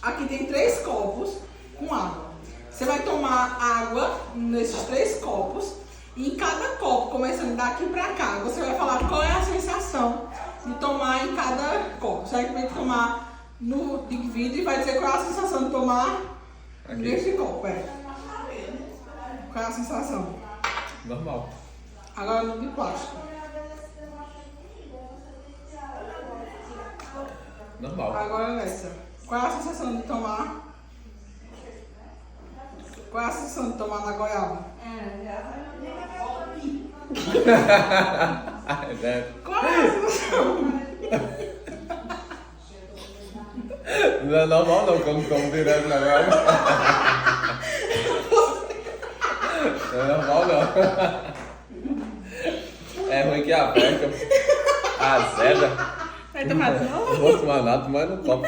Aqui tem 3 copos com água. Você vai tomar água nesses 3 copos. E em cada copo, começando daqui pra cá, você vai falar qual é a sensação de tomar em cada copo. Você vai tomar no de vidro e vai dizer qual é a sensação de tomar nesse copo. Qual é a sensação? Normal. Agora no de plástico. Normal. Agora nessa. Qual é a sensação de tomar? Qual é a sensação de tomar na goiaba? Qual é a sensação? Não é normal não, como direto na goiaba. Não é normal não. É ruim que aperta. Azeda. Vai tomar de novo? Vou tomar nada, mas no copo.